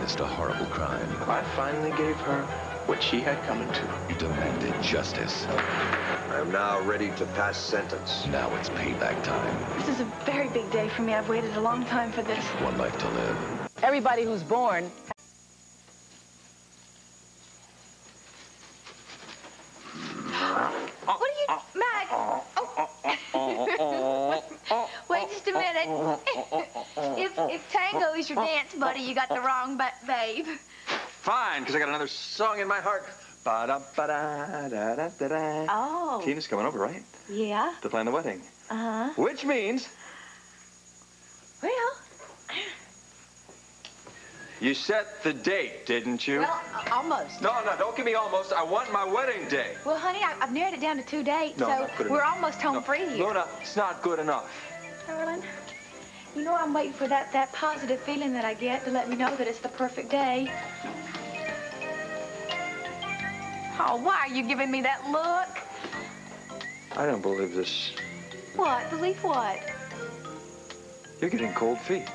witnessed a horrible crime. I finally gave her what she had coming to her. He demanded justice. I am now ready to pass sentence. Now it's payback time. This is a very big day for me. I've waited a long time for this. One life to live. Everybody who's born... What are you... Mac! Oh. Wait just a minute. If tango is your dance buddy, you got the wrong babe. Fine, because I got another song in my heart. Ba-da-ba-da-da-da-da-da. Oh. Tina's coming over, right? Yeah? To plan the wedding. Uh-huh. Which means... Well... You set the date, didn't you? Well, almost. No, don't give me almost. I want my wedding day. Well, honey, I've narrowed it down to 2 dates, No, so not good we're enough. almost home free here. Luna, it's not good enough. Carolyn, you know I'm waiting for that positive feeling that I get to let me know that it's the perfect day. Oh, why are you giving me that look? I don't believe this. What? Believe what? You're getting cold feet.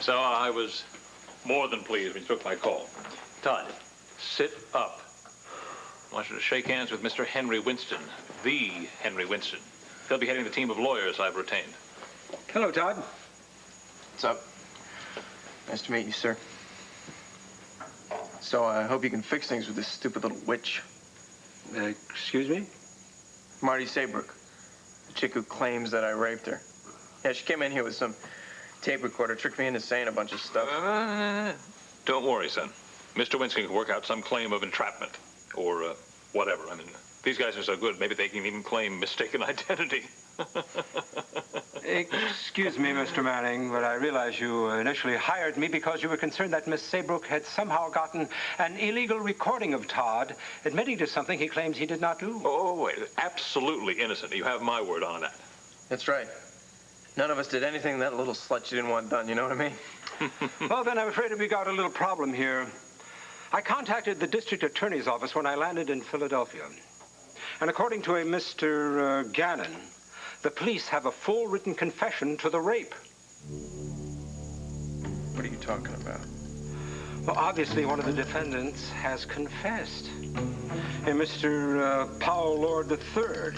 So I was more than pleased when you took my call. Todd, sit up. I want you to shake hands with Mr. Henry Winston, the Henry Winston. He'll be heading the team of lawyers I've retained. Hello, Todd. What's up? Nice to meet you, sir. So I hope you can fix things with this stupid little witch. Excuse me? Marty Saybrook, the chick who claims that I raped her. Yeah, she came in here with some tape recorder, tricked me into saying a bunch of stuff. Don't worry, son. Mr. Winston can work out some claim of entrapment or whatever. I mean, these guys are so good, maybe they can even claim mistaken identity. Excuse me, Mr. Manning, but I realize you initially hired me because you were concerned that Miss Saybrook had somehow gotten an illegal recording of Todd, admitting to something he claims he did not do. Oh, wait. Absolutely innocent. You have my word on that. That's right. None of us did anything that little slut she didn't want done, you know what I mean? Well, then I'm afraid we got a little problem here. I contacted the district attorney's office when I landed in Philadelphia. And according to a Mr. Gannon, the police have a full written confession to the rape. What are you talking about? Well, obviously one of the defendants has confessed. A Mr. Powell Lord III.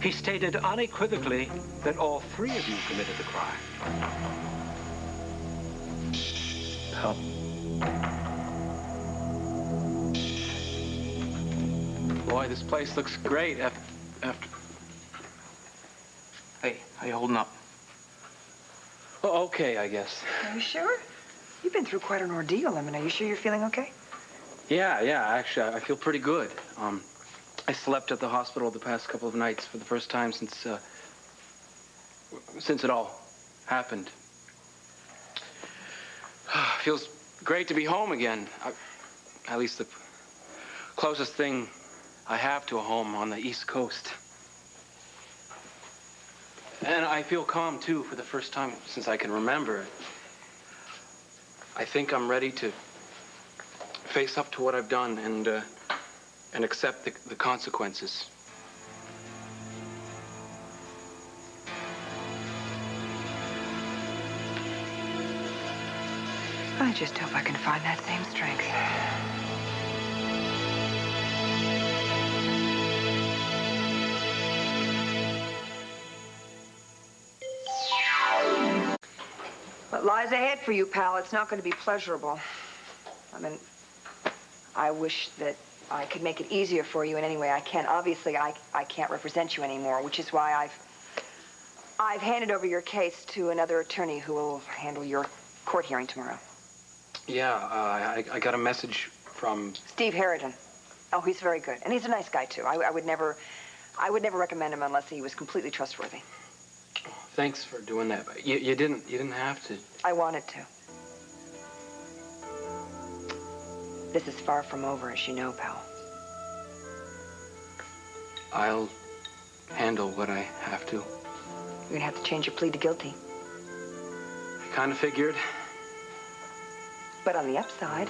He stated unequivocally that all 3 of you committed the crime. Hell. Boy, this place looks great after... Hey, how you holding up? Oh, okay, I guess. Are you sure? You've been through quite an ordeal. I mean, are you sure you're feeling okay? Yeah, actually, I feel pretty good. I slept at the hospital the past couple of nights for the first time since it all happened. Feels great to be home again. At least the closest thing I have to a home on the East Coast. And I feel calm, too, for the first time since I can remember. I think I'm ready to face up to what I've done and accept the consequences. I just hope I can find that same strength. What lies ahead for you, pal, it's not going to be pleasurable. I mean, I wish that I could make it easier for you in any way I can. Obviously, I can't represent you anymore, which is why I've handed over your case to another attorney who will handle your court hearing tomorrow. Yeah, I got a message from... Steve Harridan. Oh, he's very good. And he's a nice guy, too. I would never recommend him unless he was completely trustworthy. Thanks for doing that. But you didn't have to. I wanted to. This is far from over, as you know, pal. I'll handle what I have to. You're gonna have to change your plea to guilty. I kind of figured. But on the upside,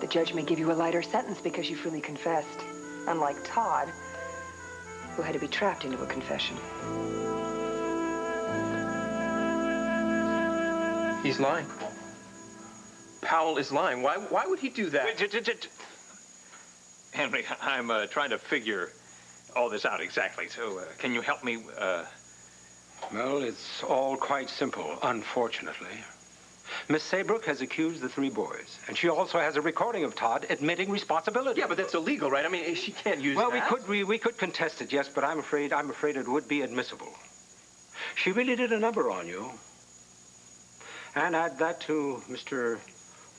the judge may give you a lighter sentence because you freely confessed. Unlike Todd, who had to be trapped into a confession. He's lying. Powell is lying. Why would he do that? Henry, I'm trying to figure all this out exactly. So, can you help me? Well, it's all quite simple, unfortunately. Miss Saybrook has accused the 3 boys, and she also has a recording of Todd admitting responsibility. Yeah, but that's illegal, right? I mean, she can't use well, that. we could contest it, yes, but I'm afraid it would be admissible. She really did a number on you. And add that to Mr.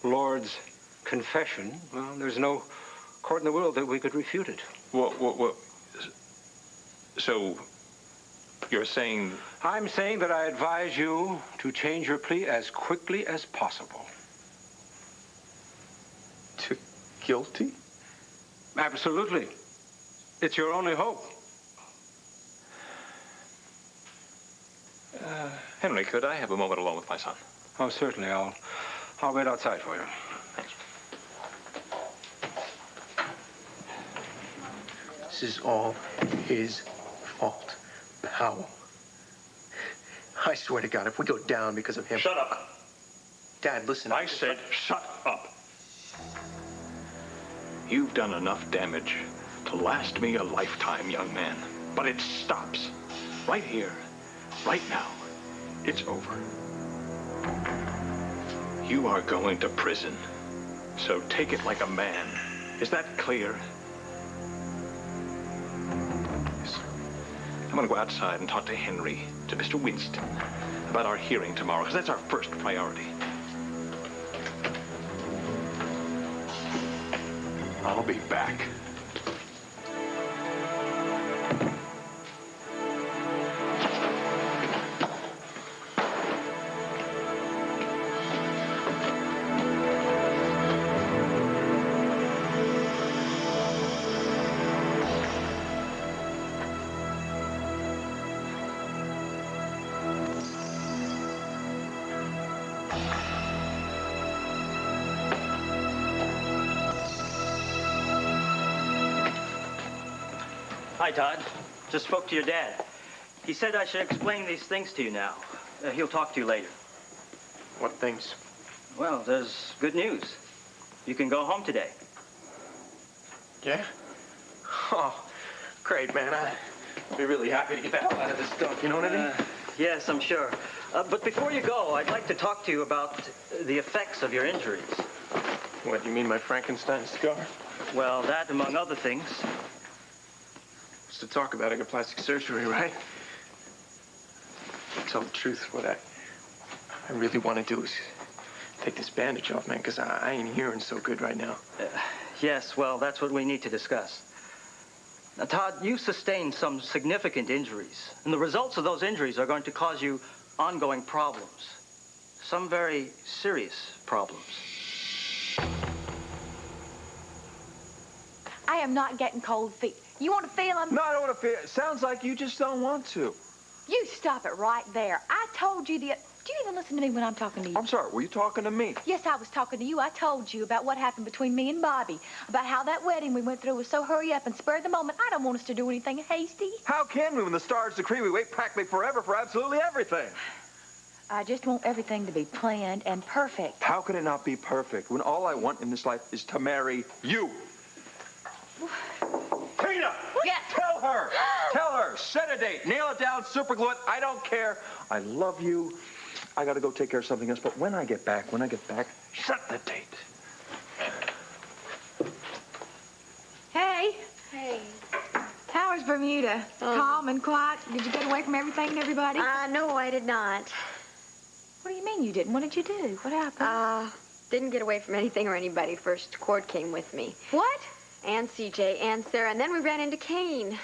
Lord's confession, well, there's no court in the world that we could refute it. Well, so, you're saying... I'm saying that I advise you to change your plea as quickly as possible. To guilty? Absolutely. It's your only hope. Henry, could I have a moment alone with my son? Oh, certainly. I'll wait outside for you. Thanks. This is all his fault. Powell. I swear to God, if we go down because of him... Shut up. Dad, listen. I said shut up. You've done enough damage to last me a lifetime, young man. But it stops. Right here. Right now. It's over. You are going to prison. So take it like a man. Is that clear? I'm going to go outside and talk to Henry, to Mr. Winston, about our hearing tomorrow, because that's our first priority. I'll be back. Hi, Todd. Just spoke to your dad. He said I should explain these things to you now. He'll talk to you later. What things? Well, there's good news. You can go home today. Yeah? Oh, great, man. I'd be really happy to get the hell out of this dump, you know what I mean? Yes, I'm sure. But before you go, I'd like to talk to you about the effects of your injuries. What, you mean my Frankenstein scar? Well, that, among other things. To talk about, I got plastic surgery, right? To tell the truth, what I really want to do is take this bandage off, man, because I ain't hearing so good right now. Yes, well, that's what we need to discuss. Now, Todd, you sustained some significant injuries, and the results of those injuries are going to cause you ongoing problems. Some very serious problems. I am not getting cold feet. You want to feel them? No, I don't want to feel it. Sounds like you just don't want to. You stop it right there. I told you the... Do you even listen to me when I'm talking to you? I'm sorry, were you talking to me? Yes, I was talking to you. I told you about what happened between me and Bobby, about how that wedding we went through was so hurry up and spur of the moment. I don't want us to do anything hasty. How can we when the stars decree we wait practically forever for absolutely everything? I just want everything to be planned and perfect. How could it not be perfect when all I want in this life is to marry you? Tina! Yes. Tell her, set a date, nail it down, super glue it, I don't care. I love you. I gotta go take care of something else, but when I get back, set the date. Hey. Hey. How was Bermuda? Calm and quiet? Did you get away from everything and everybody? No, I did not. What do you mean you didn't? What did you do? What happened? Didn't get away from anything or anybody. First, Cord came with me. What? And CJ and Sarah, and then we ran into Kane.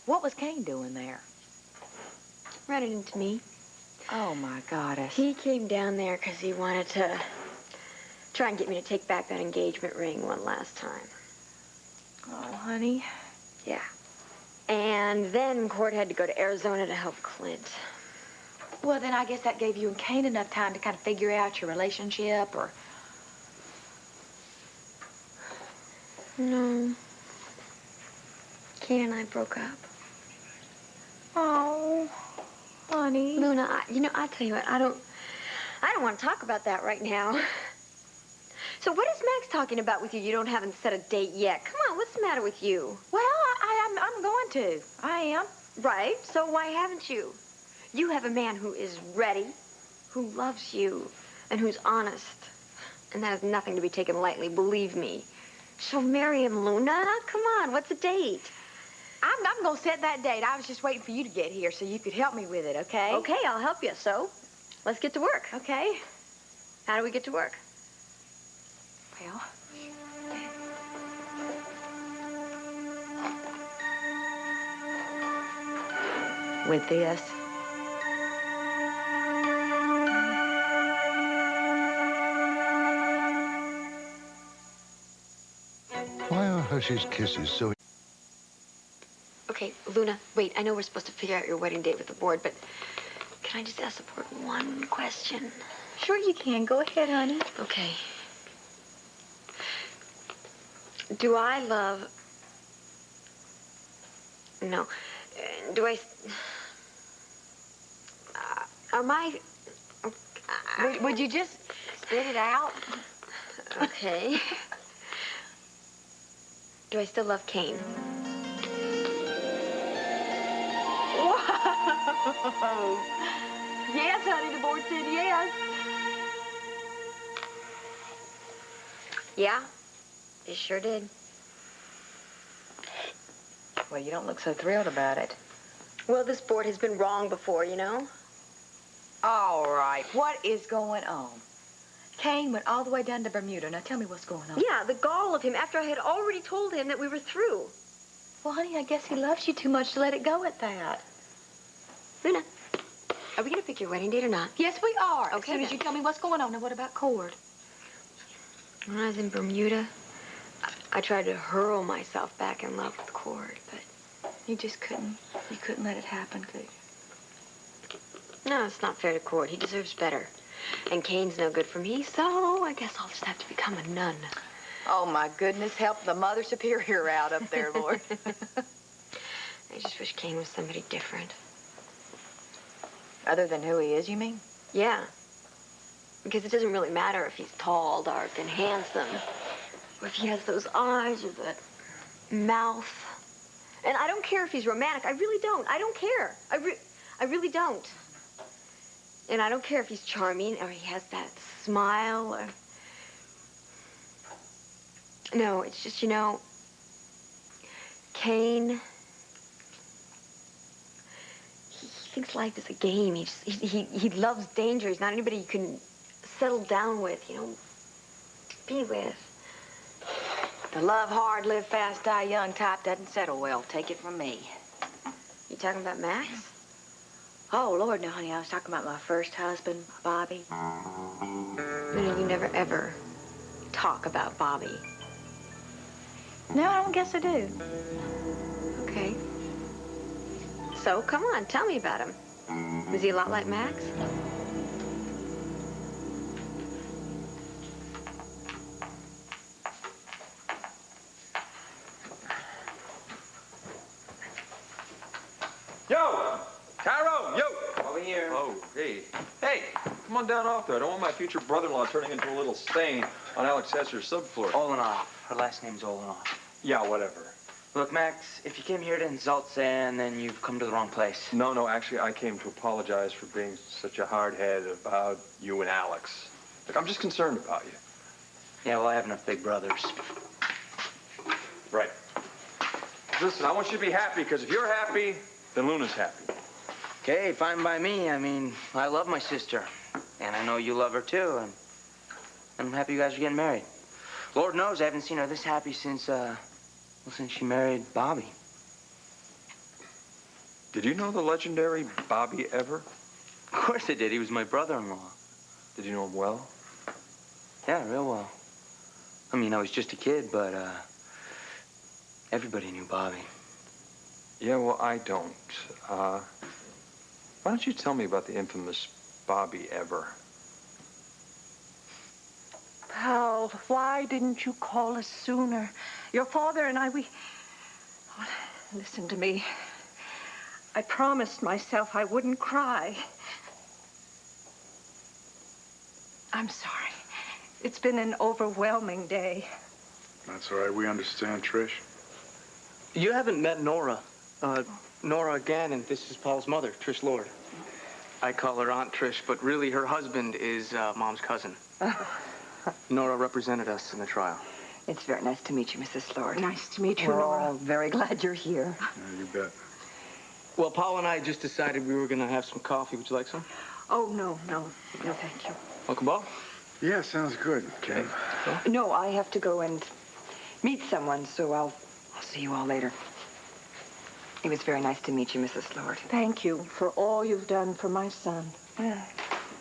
What was Kane doing there? Ran into me. Oh, my goddess. He came down there because he wanted to try and get me to take back that engagement ring one last time. Oh, honey. Yeah. And then Cord had to go to Arizona to help Clint. Well, then I guess that gave you and Kane enough time to kind of figure out your relationship, or... No. Kane and I broke up. Oh, honey. Luna, I tell you what, I don't want to talk about that right now. So what is Max talking about with you? You haven't set a date yet. Come on, what's the matter with you? Well, I'm going to. I am. Right, so why haven't you? You have a man who is ready, who loves you, and who's honest. And that has nothing to be taken lightly, believe me. So marry him, Luna. Come on, what's a date? I'm going to set that date. I was just waiting for you to get here so you could help me with it, okay? Okay, I'll help you. So, let's get to work. Okay. How do we get to work? Well, with this. Why are Hershey's Kisses so... Okay, Luna, wait. I know we're supposed to figure out your wedding date with the board, but can I just ask the board one question? Sure you can. Go ahead, honey. Okay. Do I love... No. Do I... Am I... Would you just spit it out? Okay. Do I still love Kane? Whoa! Yes, honey, the board said yes. Yeah, it sure did. Well, you don't look so thrilled about it. Well, this board has been wrong before, you know? All right, what is going on? Kane went all the way down to Bermuda. Now tell me what's going on. Yeah, the gall of him after I had already told him that we were through. Well, honey, I guess he loves you too much to let it go at that. Luna, are we going to pick your wedding date or not? Yes, we are. Okay, As soon as then. you tell me what's going on. Now, what about Cord? When I was in Bermuda, I tried to hurl myself back in love with Cord, but... You just couldn't. You couldn't let it happen, could you? No, it's not fair to Cord. He deserves better. And Kane's no good for me, so I guess I'll just have to become a nun. Oh, my goodness. Help the Mother Superior out up there, Lord. I just wish Kane was somebody different. Other than who he is, you mean? Yeah. Because it doesn't really matter if he's tall, dark, and handsome. Or if he has those eyes or that mouth. And I don't care if he's romantic. I really don't. I don't care. I really don't. And I don't care if he's charming or he has that smile or... No, it's just, Kane... He thinks life is a game. He loves danger. He's not anybody you can settle down with, be with. The love hard, live fast, die young type doesn't settle well. Take it from me. You talking about Max? Oh, Lord, no, honey. I was talking about my first husband, Bobby. You never, ever talk about Bobby. No, I don't guess I do. Okay. So, come on, tell me about him. Was he a lot like Max? Yo! Tyrone, yo! Over here. Oh, hey. Hey, come on down off there. I don't want my future brother-in-law turning into a little stain on Alex Hesser's subfloor. Oltl. Her last name's Oltl. Yeah, whatever. Look, Max, if you came here to insult Sam, then you've come to the wrong place. No, actually, I came to apologize for being such a hardhead about you and Alex. Look, I'm just concerned about you. Yeah, well, I have enough big brothers. Right. Listen, I want you to be happy, because if you're happy, then Luna's happy. Okay, fine by me. I mean, I love my sister. And I know you love her, too. And I'm happy you guys are getting married. Lord knows I haven't seen her this happy since she married Bobby. Did you know the legendary Bobby Ever? Of course I did. He was my brother-in-law. Did you know him well? Yeah, real well. I mean, I was just a kid, but, everybody knew Bobby. Yeah, well, I don't. Why don't you tell me about the infamous Bobby Ever? Pal, why didn't you call us sooner? Your father and I, Oh, listen to me. I promised myself I wouldn't cry. I'm sorry. It's been an overwhelming day. That's all right. We understand, Trish. You haven't met Nora. Nora Gannon. This is Paul's mother, Trish Lord. I call her Aunt Trish, but really her husband is Mom's cousin. Nora represented us in the trial. It's very nice to meet you, Mrs. Lord. Nice to meet you, We're Nora. all very glad you're here. Yeah, you bet. Well, Paul and I just decided we were going to have some coffee. Would you like some? Oh, no, thank you. Welcome, Paul. Yeah, sounds good, Kay. No, I have to go and meet someone, so I'll see you all later. It was very nice to meet you, Mrs. Lord. Thank you for all you've done for my son.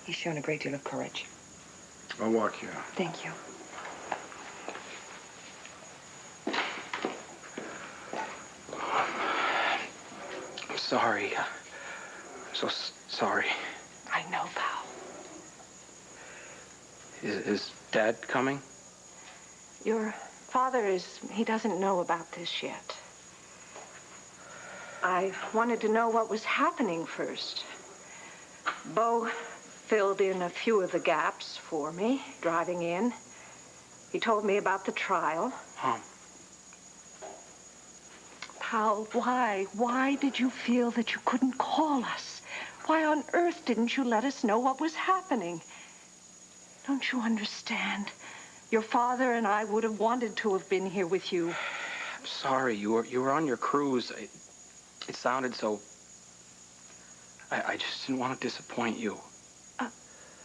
He's shown a great deal of courage. I'll walk you out. Thank you. I'm sorry. I'm so sorry. I know, pal. Is Dad coming? Your father he doesn't know about this yet. I wanted to know what was happening first. Bo filled in a few of the gaps for me, driving in. He told me about the trial. Pal, why? Why did you feel that you couldn't call us? Why on earth didn't you let us know what was happening? Don't you understand? Your father and I would have wanted to have been here with you. I'm sorry. You were on your cruise. It sounded so... I just didn't want to disappoint you.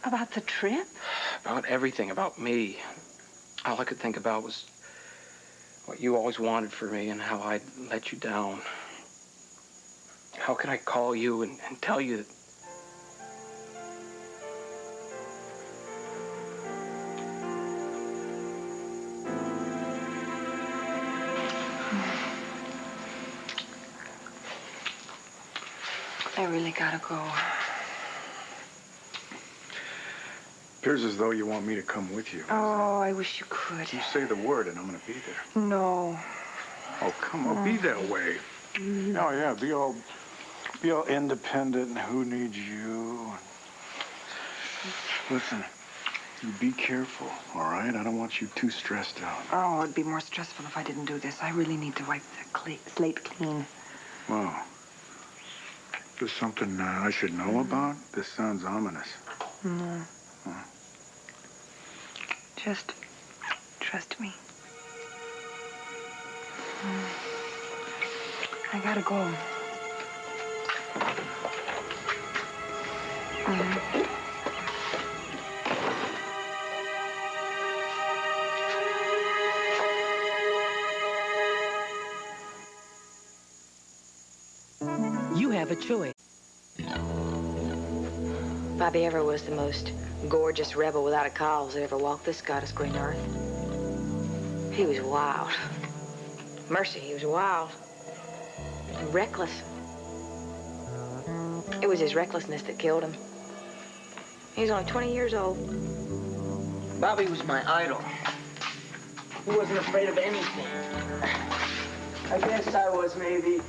About the trip? About everything, about me. All I could think about was what you always wanted for me and how I'd let you down. How could I call you and tell you that... I really gotta go. Appears as though you want me to come with you. Oh, I wish you could. You say the word and I'm gonna be there. No. Oh, come on, be that way. Oh, yeah, be all independent and who needs you. Listen, you be careful, all right? I don't want you too stressed out. Oh, it'd be more stressful if I didn't do this. I really need to wipe the slate clean. Wow. Is this something I should know about? This sounds ominous. No. Just trust me. I gotta go. You have a choice. Bobby ever was the most gorgeous rebel without a cause that ever walked this goddess green earth. He was wild. Mercy, he was wild. Reckless. It was his recklessness that killed him. He was only 20 years old. Bobby was my idol. He wasn't afraid of anything. I guess I was maybe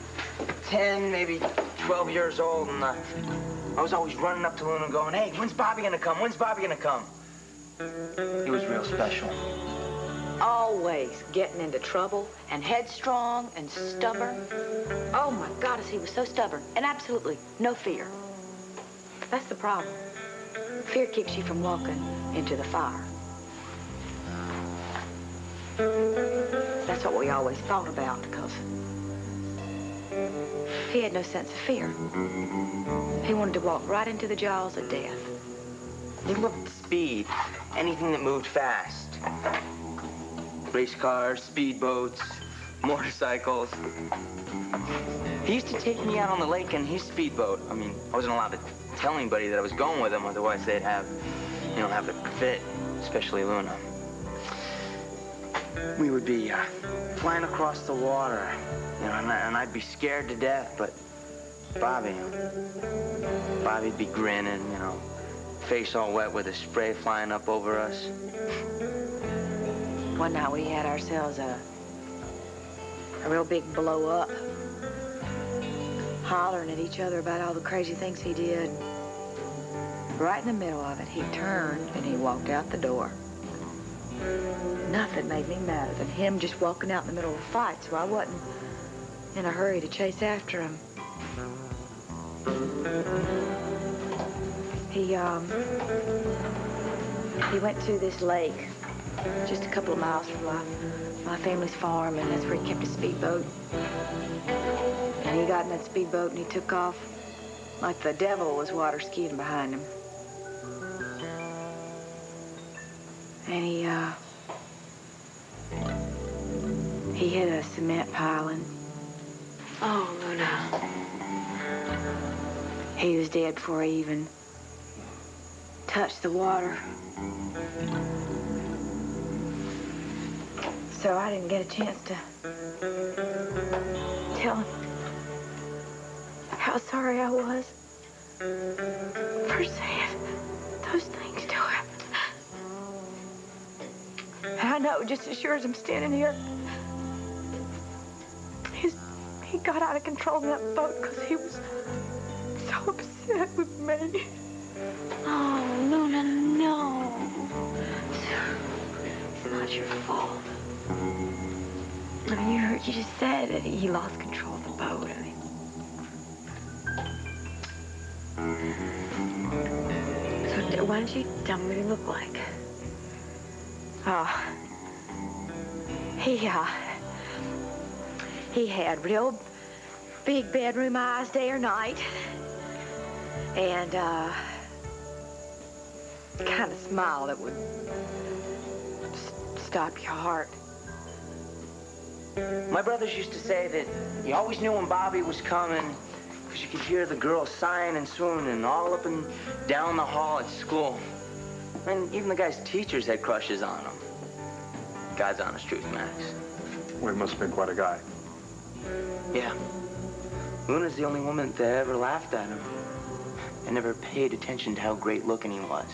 10, maybe 12 years old, and I was always running up to Luna going, hey, when's Bobby gonna come? When's Bobby gonna come? He was real special. Always getting into trouble and headstrong and stubborn. Oh, my goddess, he was so stubborn and absolutely no fear. That's the problem. Fear keeps you from walking into the fire. That's what we always thought about, because he had no sense of fear. He wanted to walk right into the jaws of death. He loved speed, anything that moved fast. Race cars, speedboats, motorcycles. He used to take me out on the lake in his speedboat. I mean, I wasn't allowed to tell anybody that I was going with him, otherwise they'd have a fit, especially Luna. We would be flying across the water, and I'd be scared to death, but Bobby'd be grinning, face all wet with the spray flying up over us. One night we had ourselves a real big blow up, hollering at each other about all the crazy things he did. Right in the middle of it, he turned and he walked out the door. Nothing made me madder than him just walking out in the middle of a fight, so I wasn't in a hurry to chase after him. He went to this lake just a couple of miles from my family's farm, and that's where he kept his speedboat. And he got in that speedboat and he took off like the devil was water skiing behind him. And he hit a cement piling. Oh, Luna. He was dead before he even touched the water. So I didn't get a chance to tell him how sorry I was for saying those things to him. And I know just as sure as I'm standing here, he got out of control in that boat because he was so upset with me. Oh, Luna, no. It's not your fault. I mean, you just said that he lost control of the boat. I mean, so why don't you tell me what he looked like? Oh, he had real big bedroom eyes day or night, and kind of smile that would stop your heart. My brothers used to say that you always knew when Bobby was coming because you could hear the girls sighing and swooning all up and down the hall at school. And even the guy's teachers had crushes on him. God's honest truth, Max. Well, he must have been quite a guy. Yeah. Luna's the only woman that ever laughed at him and never paid attention to how great looking he was.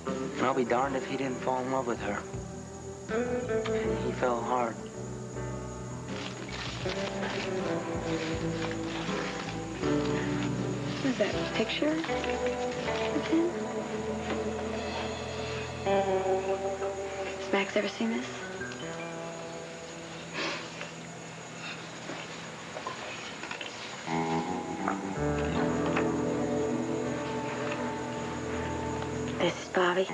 And I'll be darned if he didn't fall in love with her. And he fell hard. Is that a picture of him? Has Max ever seen this? This is Bobby.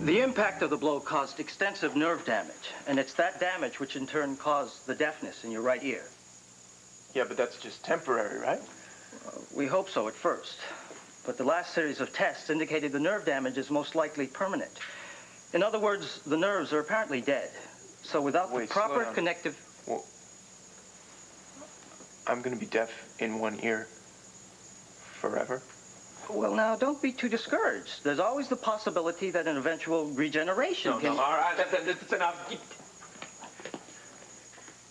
The impact of the blow caused extensive nerve damage, and it's that damage which in turn caused the deafness in your right ear. Yeah, but that's just temporary, right? We hope so at first, but the last series of tests indicated the nerve damage is most likely permanent. In other words, the nerves are apparently dead. So without the proper connective... Well, I'm going to be deaf in one ear forever? Well, now, don't be too discouraged. There's always the possibility that an eventual regeneration can... No, all right, that's enough.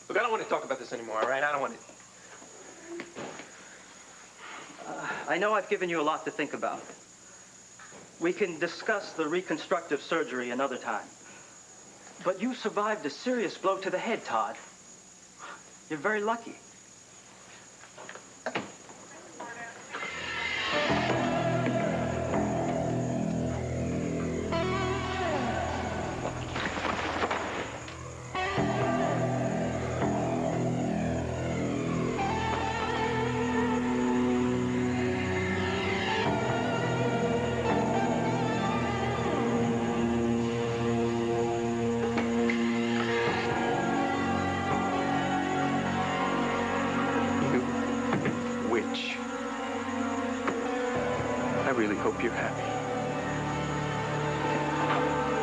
Look, I don't want to talk about this anymore, all right? I don't want to... I know I've given you a lot to think about. We can discuss the reconstructive surgery another time. But you survived a serious blow to the head, Todd. You're very lucky. I really hope you're happy.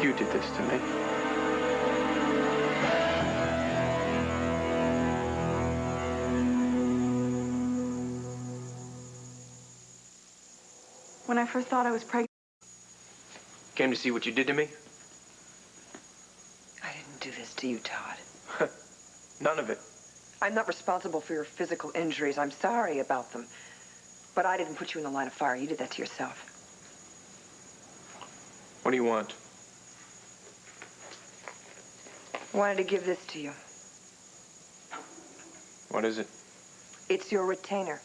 You did this to me. When I first thought I was pregnant... Came to see what you did to me? I didn't do this to you, Todd. None of it. I'm not responsible for your physical injuries. I'm sorry about them. But I didn't put you in the line of fire. You did that to yourself. What do you want? I wanted to give this to you. What is it? It's your retainer.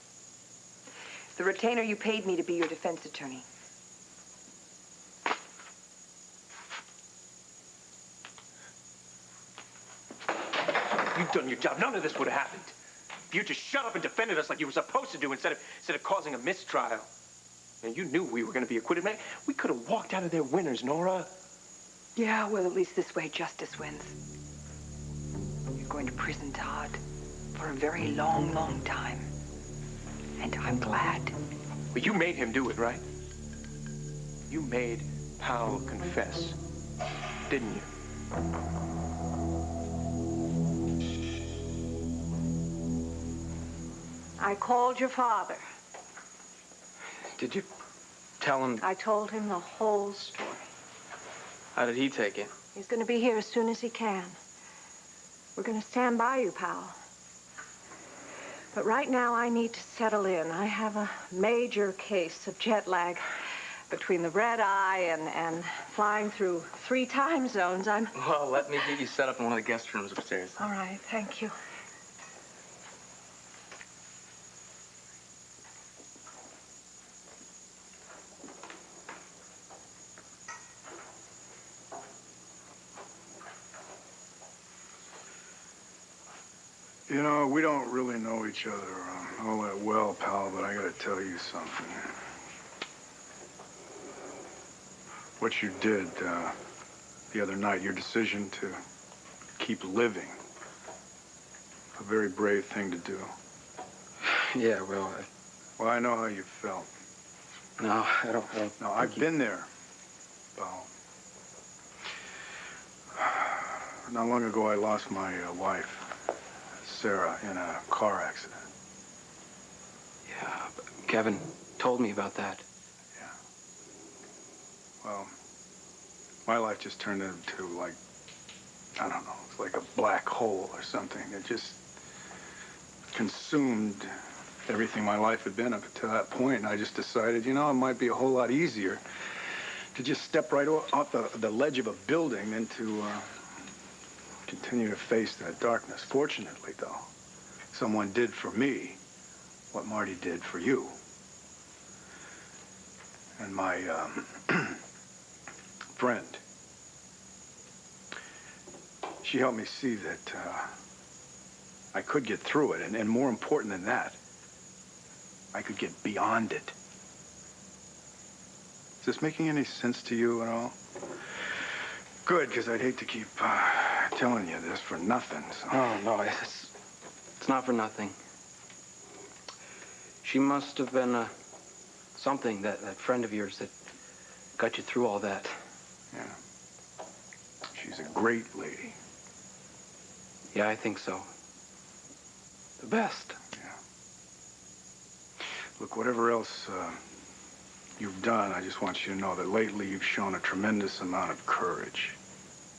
The retainer you paid me to be your defense attorney. You've done your job. None of this would have happened. If you just shut up and defended us like you were supposed to do instead of causing a mistrial. And you knew we were going to be acquitted, man. We could have walked out of there winners, Nora. Yeah, well, at least this way justice wins. You're going to prison, Todd, for a very long, long time. And I'm glad. But you made him do it, right? You made Powell confess, didn't you? I called your father. Did you tell him? I told him the whole story. How did he take it? He's going to be here as soon as he can. We're going to stand by you, pal. But right now, I need to settle in. I have a major case of jet lag between the red eye and flying through 3 time zones. Well, let me get you set up in one of the guest rooms upstairs. All right, thank you. You know, we don't really know each other all that well, pal, but I gotta tell you something. What you did the other night, your decision to keep living, a very brave thing to do. Yeah, well, Well, I know how you felt. No, I don't. No, I've been there, pal. Not long ago, I lost my wife, Sarah, in a car accident. Yeah, but Kevin told me about that. Yeah. Well, my life just turned into, like, I don't know, it's like a black hole or something. It just consumed everything my life had been up to that point. And I just decided, you know, it might be a whole lot easier to just step right off the ledge of a building than to continue to face that darkness. Fortunately, though, someone did for me what Marty did for you. And my friend, she helped me see that I could get through it. And more important than that, I could get beyond it. Is this making any sense to you at all? Good, because I'd hate to keep telling you this for nothing. So. Oh, no, it's not for nothing. She must have been something, that friend of yours that got you through all that. Yeah. She's a great lady. Yeah, I think so. The best. Yeah. Look, whatever else you've done, I just want you to know that lately you've shown a tremendous amount of courage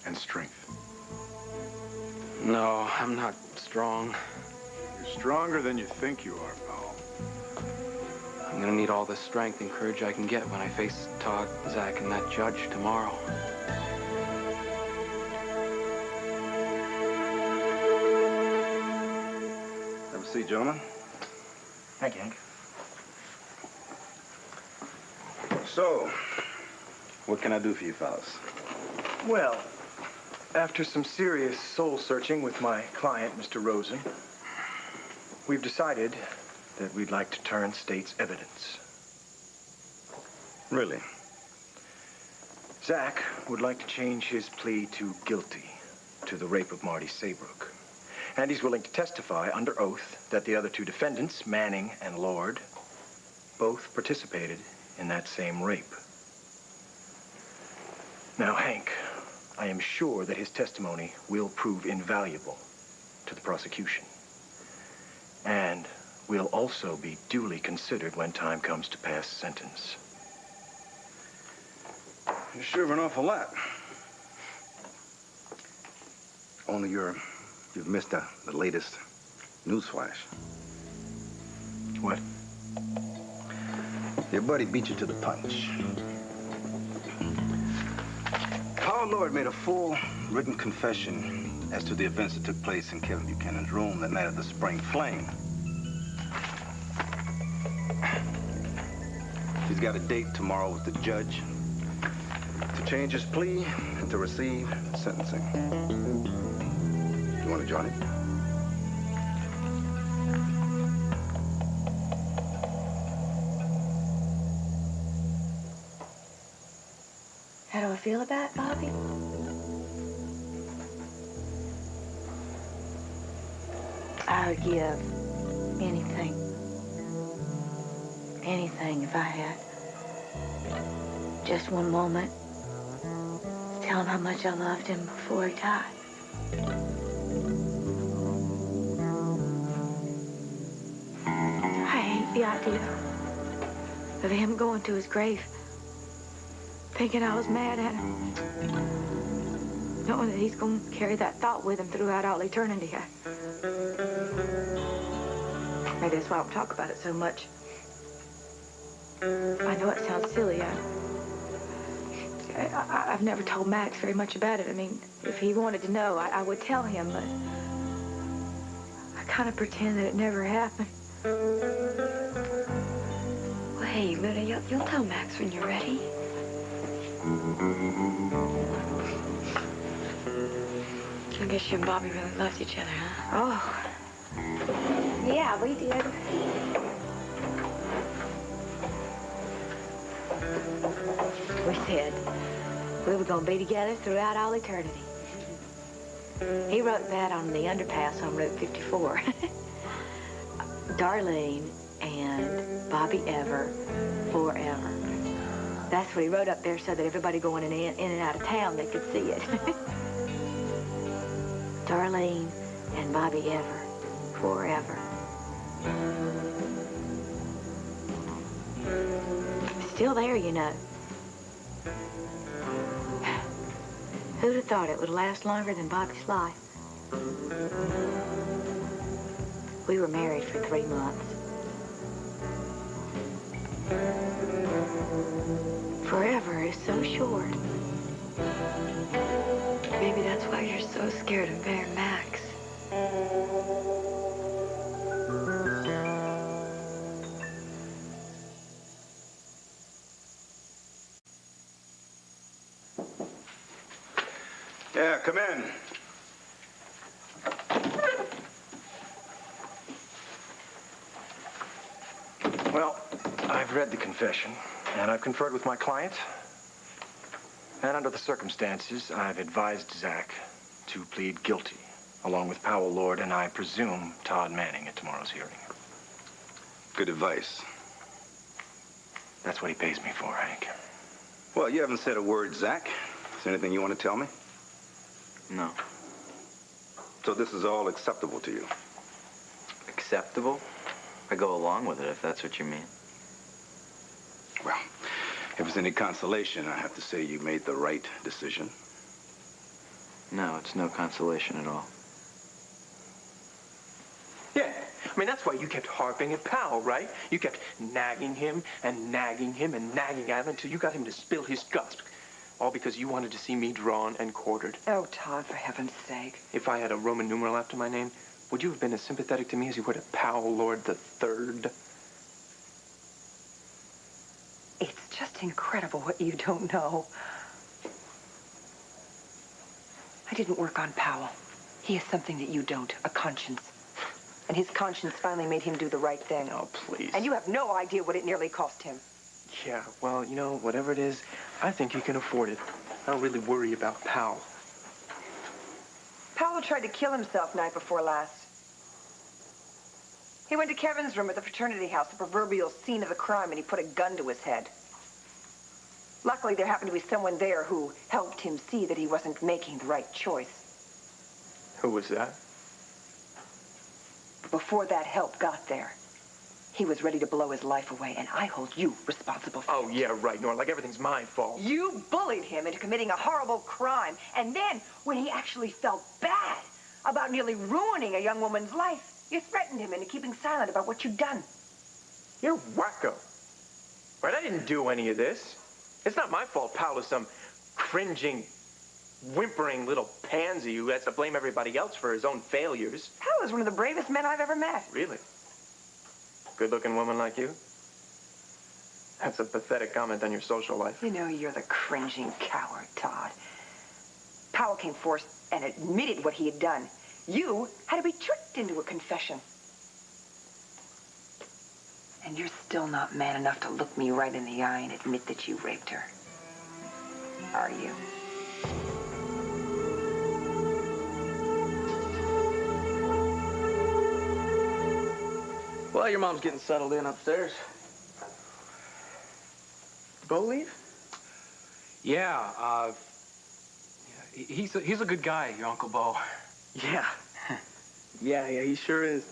and strength. No, I'm not strong. You're stronger than you think you are, pal. I'm gonna need all the strength and courage I can get when I face Todd, Zach, and that judge tomorrow. Have a seat, gentlemen. Thank you, Hank. So, what can I do for you fellas? Well, after some serious soul-searching with my client, Mr. Rosen, we've decided that we'd like to turn state's evidence. Really? Zach would like to change his plea to guilty to the rape of Marty Saybrook. And he's willing to testify under oath that the other 2 defendants, Manning and Lord, both participated in that same rape. Now, Hank, I am sure that his testimony will prove invaluable to the prosecution. And will also be duly considered when time comes to pass sentence. You're sure of an awful lot. Only you've missed the latest newsflash. What? Your buddy beat you to the punch. Our Lord made a full written confession as to the events that took place in Kevin Buchanan's room that night of the spring fling. He's got a date tomorrow with the judge to change his plea and to receive sentencing. You want to join him? How do I feel about it, Bobby? I would give anything if I had just one moment to tell him how much I loved him before he died. I hate the idea of him going to his grave thinking I was mad at him, knowing that he's going to carry that thought with him throughout all eternity. Maybe that's why I don't talk about it so much. I know it sounds silly. I've never told Max very much about it. I mean, if he wanted to know, I would tell him, but I kind of pretend that it never happened. Well, hey, Luna, you'll tell Max when you're ready. I guess you and Bobby really loved each other, huh? Oh, yeah, we did. We said we were going to be together throughout all eternity. He wrote that on the underpass on Route 54. Darlene and Bobby Ever forever. That's what he wrote up there so that everybody going in and out of town, they could see it. Darlene and Bobby Ever forever. Still there, you know. Who'd have thought it would last longer than Bobby's life? We were married for 3 months. Forever is so short. Maybe that's why you're so scared of Mayor Max. Yeah, come in. Well, I've read the confession, and I've conferred with my client. And under the circumstances, I've advised Zach to plead guilty, along with Powell Lord and I presume Todd Manning at tomorrow's hearing. Good advice. That's what he pays me for, Hank. Well, you haven't said a word, Zach. Is there anything you want to tell me? No. So this is all acceptable to you? Acceptable? I go along with it, if that's what you mean. Well, if it's any consolation, I have to say you made the right decision. No, it's no consolation at all. Yeah, I mean, that's why you kept harping at Powell, right? You kept nagging him and nagging him and nagging at him until you got him to spill his guts. All because you wanted to see me drawn and quartered. Oh, Todd, for heaven's sake. If I had a Roman numeral after my name, would you have been as sympathetic to me as you were to Powell Lord III? It's just incredible what you don't know. I didn't work on Powell. He has something that you don't, a conscience. And his conscience finally made him do the right thing. Oh, please. And you have no idea what it nearly cost him. Yeah, well, you know, whatever it is, I think he can afford it. I don't really worry about Powell. Powell tried to kill himself night before last. He went to Kevin's room at the fraternity house, the proverbial scene of the crime, and he put a gun to his head. Luckily, there happened to be someone there who helped him see that he wasn't making the right choice. Who was that? But before that help got there, he was ready to blow his life away, and I hold you responsible for it. Oh, yeah, right, Nora. Like everything's my fault. You bullied him into committing a horrible crime, and then, when he actually felt bad about nearly ruining a young woman's life, you threatened him into keeping silent about what you'd done. You're wacko. Right, I didn't do any of this. It's not my fault Powell is some cringing, whimpering little pansy who has to blame everybody else for his own failures. Powell is one of the bravest men I've ever met. Really? Good-looking woman like you? That's a pathetic comment on your social life. You know, you're the cringing coward, Todd. Powell came forth and admitted what he had done. You had to be tricked into a confession. And you're still not man enough to look me right in the eye and admit that you raped her. Are you? Well, your mom's getting settled in upstairs. Bo leave? Yeah, he's a good guy, your Uncle Bo. Yeah. Yeah, he sure is.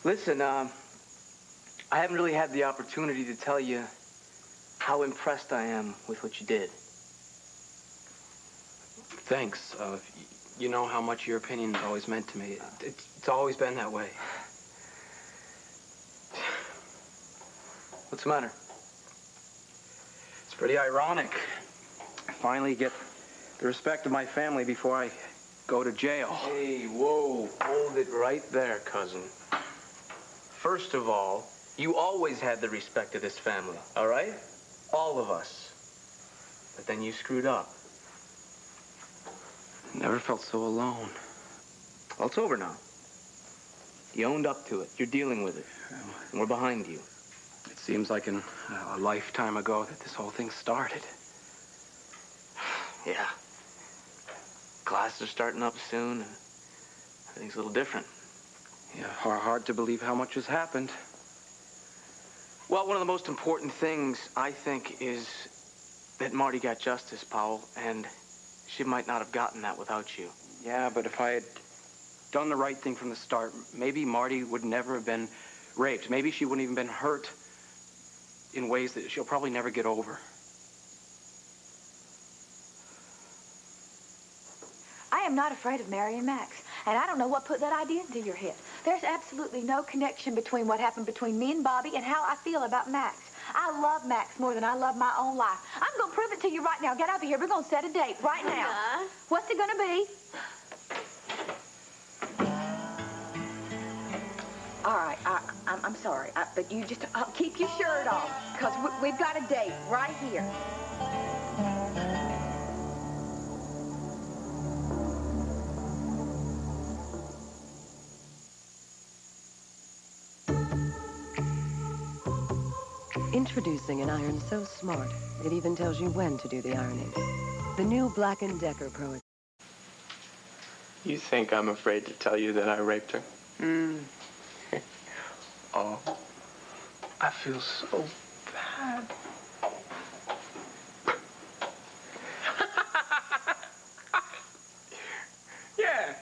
Listen, I haven't really had the opportunity to tell you how impressed I am with what you did. Thanks. You know how much your opinion's always meant to me. It's always been that way. What's the matter? It's pretty ironic. I finally get the respect of my family before I go to jail. Hey, whoa, hold it right there, cousin. First of all, you always had the respect of this family, all right? All of us. But then you screwed up. Never felt so alone. Well, it's over now. You owned up to it. You're dealing with it. And we're behind you. It seems like a lifetime ago that this whole thing started. Yeah. Classes are starting up soon, and everything's a little different. Yeah, hard to believe how much has happened. Well, one of the most important things, I think, is that Marty got justice, Powell, and she might not have gotten that without you. Yeah, but if I had done the right thing from the start, maybe Marty would never have been raped. Maybe she wouldn't even been hurt in ways that she'll probably never get over. I am not afraid of marrying Max, and I don't know what put that idea into your head. There's absolutely no connection between what happened between me and Bobby and how I feel about Max. I love Max more than I love my own life. I'm going to prove it to you right now. Get out of here. We're going to set a date right now. What's it going to be? All right, I'm sorry, but you just keep your shirt on, because we've got a date right here. Introducing an iron so smart, it even tells you when to do the ironing. The new Black & Decker Pro. You think I'm afraid to tell you that I raped her? Oh, I feel so bad. Yeah,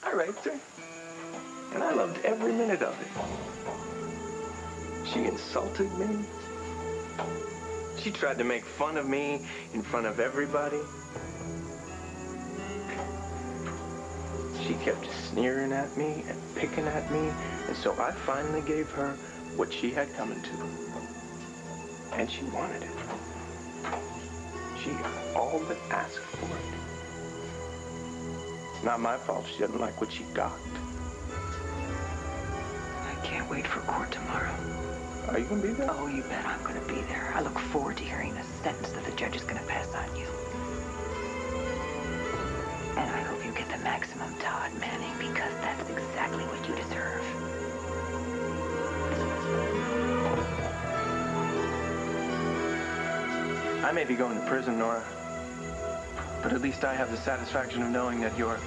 I raped her. And I loved every minute of it. She insulted me. She tried to make fun of me in front of everybody. She kept sneering at me and picking at me, and so I finally gave her what she had coming to her. And she wanted it. She all but asked for it. It's not my fault she doesn't like what she got. I can't wait for court tomorrow. Are you going to be there? Oh, you bet I'm going to be there. I look forward to hearing the sentence that the judge is going to pass on you. And I hope you get the maximum, Todd Manning, because that's exactly what you deserve. I may be going to prison, Nora, but at least I have the satisfaction of knowing that your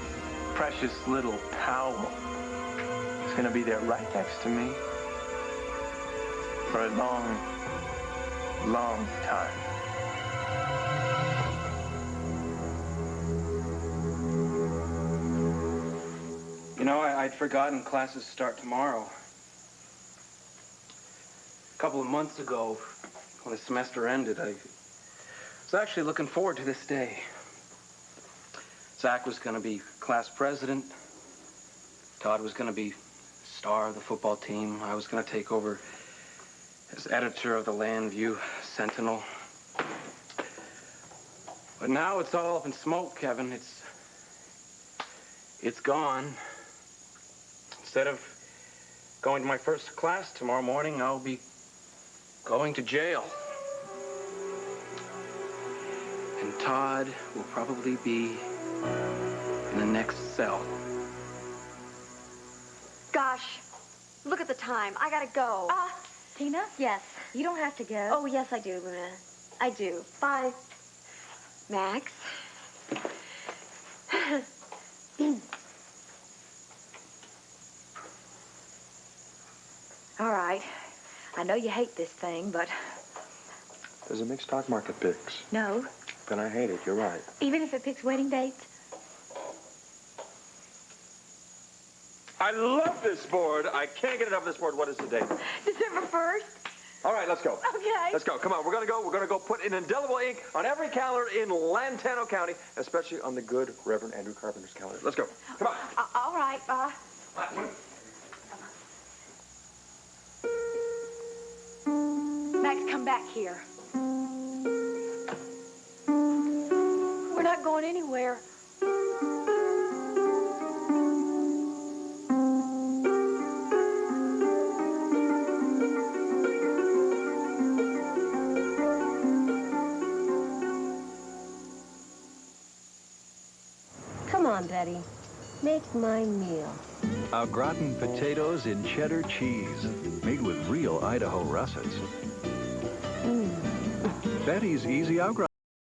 precious little Powell is going to be there right next to me for a long, long time. You know, I'd forgotten classes start tomorrow. A couple of months ago, when the semester ended, I was actually looking forward to this day. Zach was going to be class president. Todd was going to be star of the football team. I was going to take over as editor of the Landview Sentinel. But now it's all up in smoke, Kevin. It's gone. Instead of going to my first class tomorrow morning, I'll be going to jail. And Todd will probably be in the next cell. Gosh, look at the time. I gotta go. Tina? Yes. You don't have to go. Oh, yes, I do, Luna. I do. Bye. Max. All right. I know you hate this thing, but Does it make stock market picks? no. Then I hate it. You're right. Even if it picks wedding dates? I love this board. I can't get enough of this board. What is the date? December 1st. All right, let's go. Okay. Let's go. Come on. We're going to go put in indelible ink on every calendar in Lantano County, especially on the good Reverend Andrew Carpenter's calendar. Let's go. Come on. All right. Max, come back here. We're not going anywhere. Come on, Betty. Make my meal. Au gratin potatoes in cheddar cheese, made with real Idaho russets. Betty's Easy Au Gratin.